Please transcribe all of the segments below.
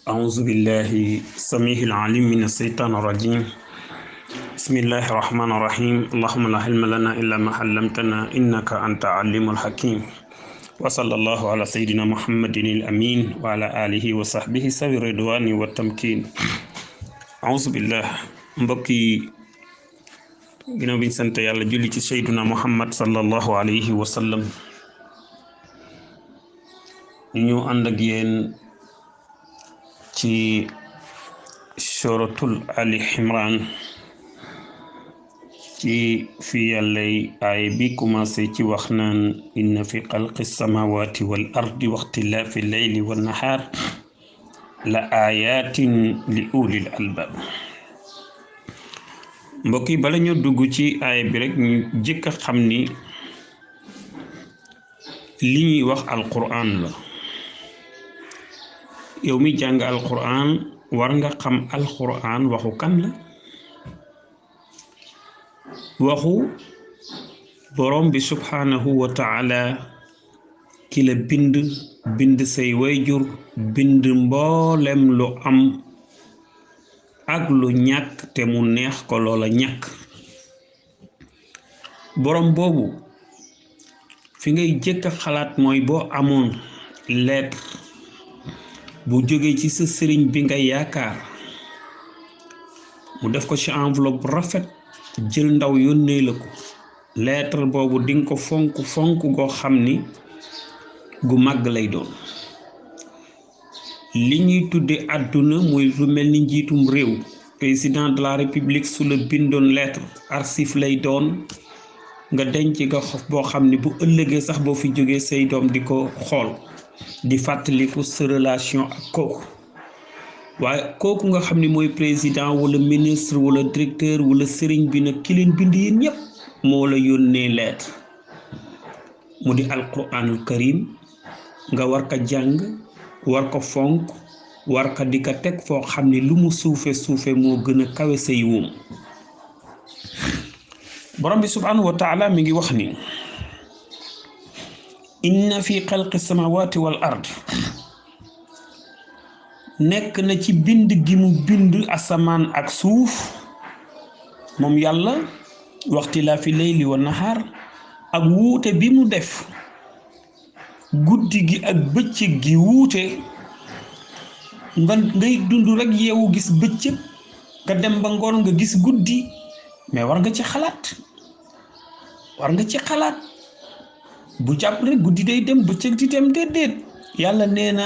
أعوذ بالله السميع العليم من الشيطان الرجيم. بسم الله الرحمن الرحيم. اللهم لا علم لنا إلا ما علمتنا إنك أنت العليم الحكيم. وصلى الله على سيدنا محمد الأمين وعلى آله وصحبه سوي الرضوان والتمكين. أعوذ بالله. mbokki ginnaaw bi ñu sant yàlla julli ci sayyiduna Muhammad sallallahu alayhi wa sallam ñu ànd ak yéen ci suratul Ali Imran ci fi yàllay aaya bi commencé ci wax naan inna fi xalqi samawati wal ardi wa ixtilaafi layli wan nahaar la ayatin li ulil albab. mbokk yi bala ñu dugg ci aaya bi rek ñu jëkk a xam ni li ñuy wax alquran la. yow mi jàng alquran war nga xam alquran waxu kan la. waxu borom bi subhanahu wa ta'ala ki la bind say wayjur bind mboolem lu am ak lu ñàkk te mu neex ko loola ñàkk. borom boobu fi ngay jëkk a xalaat mooy boo amoon lettre bu jógee ci sa sëriñ bi nga yaakaar mu def ko ci enveloppe rafet jël ndaw yónnee la ko lettre boobu dinga ko fonk goo xam ni gu màgg lay doon. li ñuy tudde àdduna muy lu mel ni njiitum réew président de la république su la bindoon lettre archive lay doon nga denc nga boo xam ni bu ëllëgee sax boo fi jógee say doom di ko xool di fàttaliku sa relation ak kooku. waaye kooku nga xam ni mooy président wala ministre wala directeur wala sëriñ bi nag ki leen bind yéen ñëpp moo la yónnee lettre mu di alquranul karim nga war ko jàng war ko fonk war ko di ko teg foo xam ne lu mu suufe moo gën a kawe say wóom. borom bi subhanahu wa taala mi ngi wax ni inna fi xalqi samawati wal ard nekk na ci bind gi mu bind asamaan ak suuf moom yàlla waxtilaafi layli wa nahaar ak wuute bi mu def guddi gi ak bëccëg gi wuute ngay dund rek yeewu gis bëccëg nga dem ba ngoon nga gis guddi mais war nga ci xalaat bu jàpp rek guddi day dem bëccëg di dem déedéet. yàlla nee na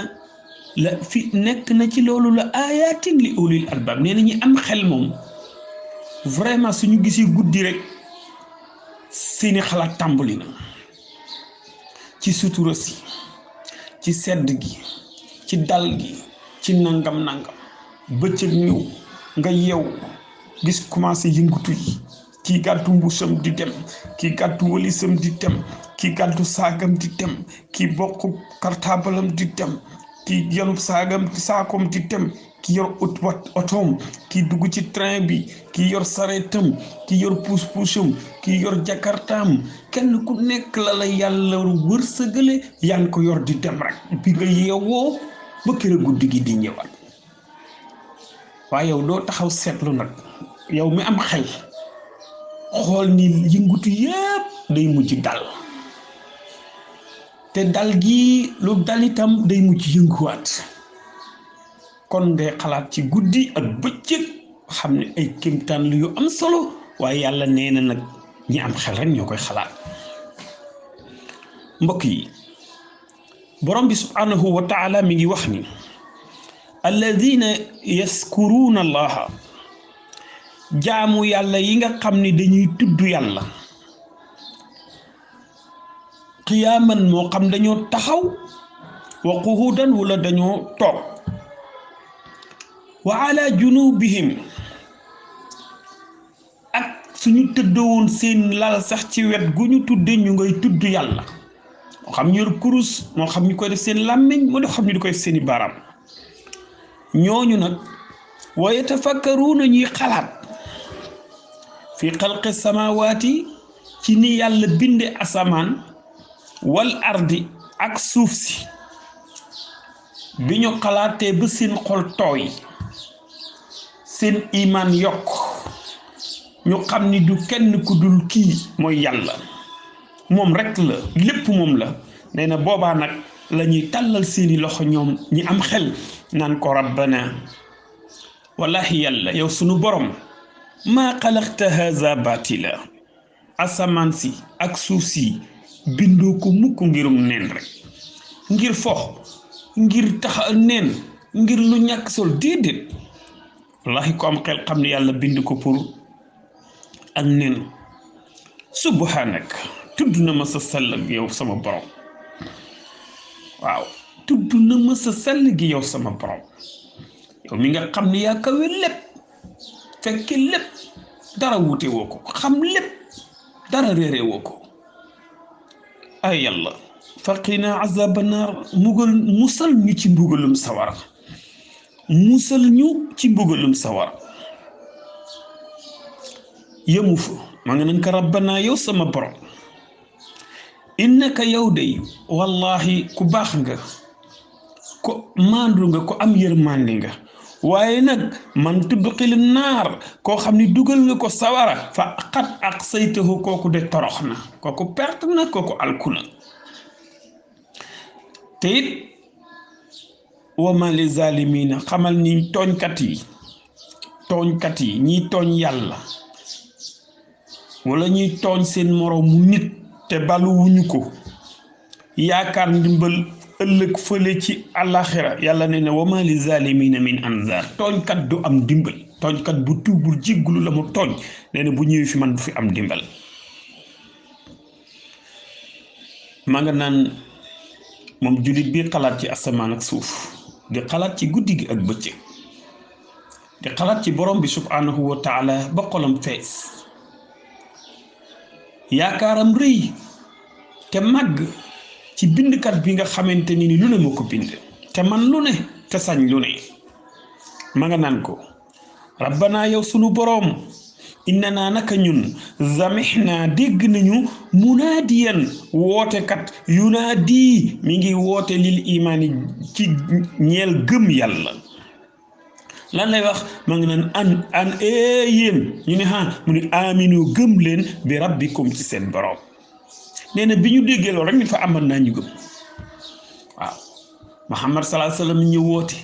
la fi nekk na ci loolu la ayatin li ulil albab nee na ñi am xel moom vraiment suñu gisee guddi rek seeni xalaat tàmbali na ci sutura si ci sedd gi ci dal gi ci nangam bëccëg ñëw nga yeew gis commencé yëngutu yi kii gàddu mbuusam di dem kii gàddu walisam di dem kii gàddu saagam di dem kii bokk kartaabalam di dem kii yanub saakom di dem kii yor otoom kii dugg ci train bi kii yor sareetam kii yor puus-puusam kii yor jakartaam kenn ku nekk la yàlla wërsëgale yaa ngi ko yor di dem rek bi nga yeewoo ba kër guddi gi di ñëwaat. waaye yow doo taxaw seetlu nag yow mi am xel xool ni yëngutu yépp day mujj dal te dal gi lu dal itam day mujj yënguwaat. kon ngay xalaat ci guddi ak bëccëg xam ne ay kéemtaan lu yu am solo waaye yàlla nee na nag ñi am xel rek ñoo koy xalaat. mbokk yi borom bi subhanahu wa taala mi ngi wax ni alladina yaskuruuna allaha jaamu yàlla yi nga xam ne dañuy tudd yàlla qiyaaman moo xam dañoo taxaw wa qu'udan wala dañoo toog wa ala junubihim ak suñu tëddowoon seen lal sax ci wet gu ñu tudde ñu ngay tudd yàlla moo xam ñu yor kurus moo xam ñu koy def seen làmmiñ moo xam ñu di koy def seeni baaraam. ñooñu nag wa yatafakkaruuna ñuy xalaat fi xalqi samawaati ci ni yàlla binde asamaan wal ardi ak suuf si bi ñu xalaatee ba seen xol tooy seen iman yokk ñu xam ni du kenn ku dul kii mooy yàlla moom rek la lépp moom la nee na boobaa nag la ñuy tàllal seeni loxo ñoom ñi am xel naan ko rabbana wallahi yàlla yow sunu borom maa xalaqta haza batila asamaan si ak suuf si bindoo ko mukk ngirum neen rek ngir fox ngir tax neen ngir lu ñàkk sol déedéet wallahi ko am xel xam ne yàlla bind ko pour ak neen subhanak tudd na ma sa sell gi yow sama borom waaw tudd na ma sa sell gi yow sama borom yow mi nga xam ne yaa kawe lépp fekke lépp dara wuute woo ko xam lépp dara réere woo ko ay yàlla faqina azaba naar musal ñu ci mbugalum sawara musal ñu ci mbugalum sawara yemu fa ma nga nan ko rabbana yow sama borom innaka yow day wallahi ku baax nga ko maandu nga ko am yërmande nga waaye nag man tudxil naar koo xam ni dugal nga ko sawara fa xat ak saytahu kooku de torox na kooku perte na kooku alku na te it wama li zalimina xamal ni tooñkat yi ñiy tooñ yàlla wala ñuy tooñ seen moroomu nit te baluwuñu ko yaakaar ndimbal ëllëg fële ci àllaxira yàlla ne wama li zalimina min anzar tooñkat du am dimbal tooñkat bu tuubul jéggulu la mu tooñ nee na bu ñëwee fi man du fi am dimbal ma nga naan moom jullit bi xalaat ci asamaan ak suuf di xalaat ci guddi gi ak bëccëg di xalaat ci borom bi subhanahu wa taala ba xolam fees yaakaaram rëy te màgg ci bindkat bi nga xamante ni lu ne moo ko bind te man lu ne te sañ lu ne ma nga naan ko rabbana yow sunu boroom innana naka ñun zamixna dégg nañu munaadiyan wootekat yunaadi mi ngi woote lil imaani ci ñeel gëm yàlla lan lay wax ma nga naan an yéen ñu ne mu ni aminu gëm leen bi rabbikum ci seen boroom nee na bi ñu déggee loolu rek ñu fa amal naa ñu gëm waaw Muhammad sallallahu alayhi wasallam ñu woote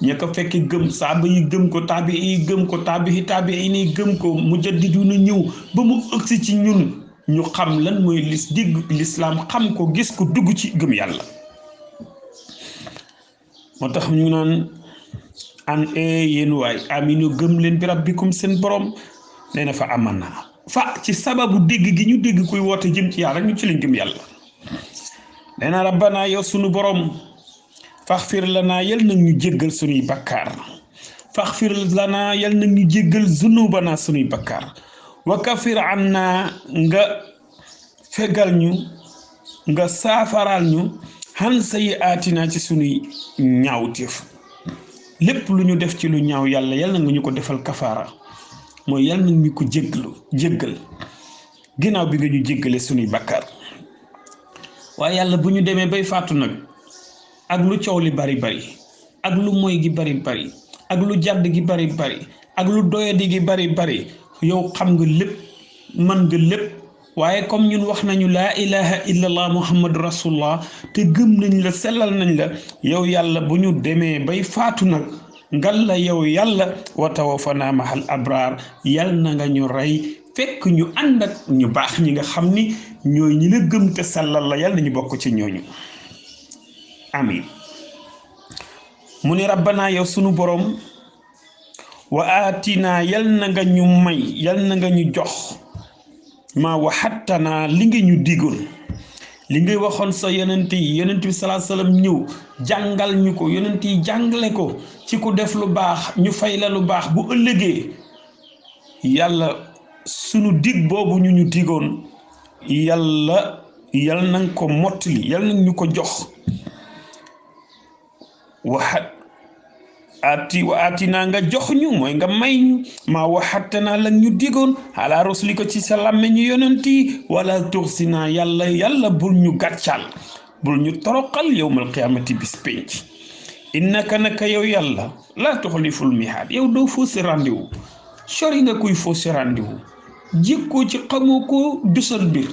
ña ko fekk gëm saaba yi gëm ko taabi yi gëm ko taabi yi gëm ko mujaddiduna ñëw ba mu ëgsi ci ñun ñu xam lan mooy dégg lislaam xam ko gis ko dugg ci gëm yàlla moo tax ñu naan an yéen waay aminu gëm leen bi rabbikum seen borom nee na fa aman naa fa ci sababu dégg gi ñu dégg koy woote jëm ci yàlla ñu ci lañ gëm yàlla nee na rabbana yow sunu borom faxfir lana yal nag ñu jéggal sunuy bakkaar faxfir lana yal nag ñu jéggal zunubana sunuy bakkaar wa kafir anna nga fegal ñu nga saafaraal ñu xan sayi aatina ci sunuy ñaawteef lépp lu ñu def ci lu ñaaw yàlla yal na nga ñu ko defal kafaara mooy yal na ñu ko jéggal ginnaaw bi nga ñu jéggale sunuy bakkaar waaye yàlla bu ñu demee bay faatu nag ak lu coow li bari ak lu moy gi bari ak lu jàdd gi bari ak lu doyadi gi bari yow xam nga lépp mën nga lépp waaye comme ñun wax nañu laa ilaha illallah muhammadu rasulullah te gëm nañ la sellal nañ la yow yàlla bu ñu demee bay faatu nag ngal la yow yàlla wa tawaffana mahal abraar yal na nga ñu rey fekk ñu ànd ak ñu baax ñi nga xam ni ñooy ñi la gëm te sellal la yal na ñu bokk ci ñooñu amin mu ni rabbana yow sunu borom wa aatina yal na nga ñu may yal na nga ñu jox ma waxattana li nga ñu digoon li ngay waxoon sa yonent bi salaa salaam ñëw jàngal ñu ko yonent yi jàngale ko ci ku def lu baax ñu fay la lu baax bu ëllëgee yàlla sunu dig boobu ñu digoon yàlla yal na nga ko mottali yal na ñu ko jox waxat atina nga jox ñu mooy nga may ñu maa waxatana la ñu digoon ala rusli ko ci sa làmme ñu yonenti wala tuxsina yàlla bul ñu gàccal bul ñu toroqal yowmal qiyaamati bis penc innaka naka yow yàlla laa tuxliful mihaad yow doo fausse rendez-vous sori nga kuy fausse rendez-vous jikkoo ci xamoo ko dusal mbir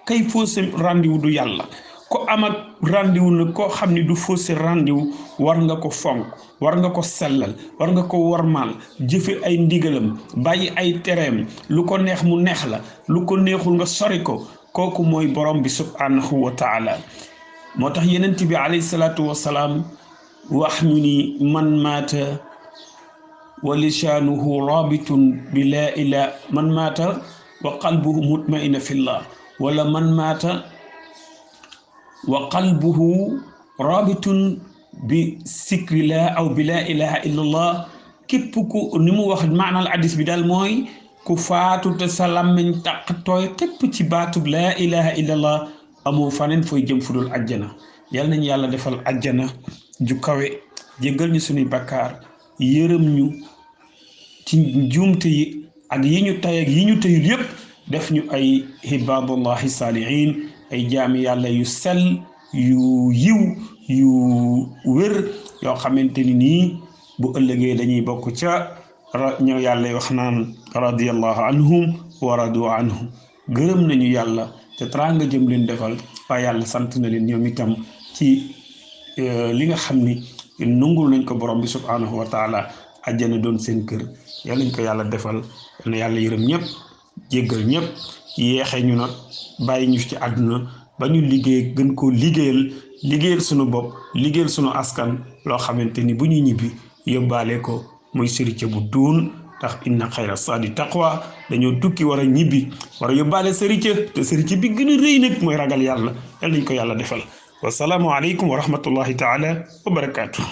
kay fausse rendez-vous du yàlla ko am ak rendez-vous nag koo xam ne du fausse rendez-vous war nga ko fonk war nga ko sellal war nga ko warmaal jëfe ay ndigalam bàyyi ay tereem lu ko neex mu neex la lu ko neexul nga sori ko kooku mooy borom bi subhanahu wa taala moo tax yenent bi alayhi salaatu wasalaam wax ñu ni man maata wa lisaanuhu rabitun bi laa ilaa man maata wa qalbuhu mutmaina fillah wala man maata wa qalbuhu rabitun bi sikrillah aw bi laa ilaha illa allah képp ku ni mu wax maanaal hadis bi daal mooy ku faatu te sa làmmiñ taq tooy képp ci baatub laa ilaha illa allah amoo faneen fooy jëm fu dul ajjana yal nañu yàlla defal ajjana ju kawe jéggal ñu suñuy bakkaar yërëm ñu ci njuumte yi ak yi ñu tay ak yi ñu tayul yépp def ñu ay ibadullahi saalihin ay jaami yàlla yu sell yu yiw yu wér yoo xamante ni nii bu ëllëgee dañuy bokk ca ñëw yàlla wax naan radiyallahu anhum wa radu anhu gërëm nañu yàlla te teraanga jëm leen defal waaye yàlla sant na leen ñoom itam ci li nga xam ni nungul nañ ko borom bi subhanahu wa taala àjjana doon seen kër yal nañ ko yàlla defal yal na yàlla yërëm ñëpp jéggal ñëpp yeexe ñu nag bàyyi ñu ci àdduna ba ñu liggéey gën koo liggéeyal sunu bopp liggéeyal sunu askan loo xamante ni bu ñu ñibbi yóbbaale ko muy sëriñ bu duun ndax inna xayra saadi taqwa dañoo tukki war a ñibbi war a yóbbaale sëriñ te sëriñ bi gën a rëy nag mooy ragal yàlla yal nañ ko yàlla defal wasalaamu aleykum wa rahmatullahi taala wa barakaatu.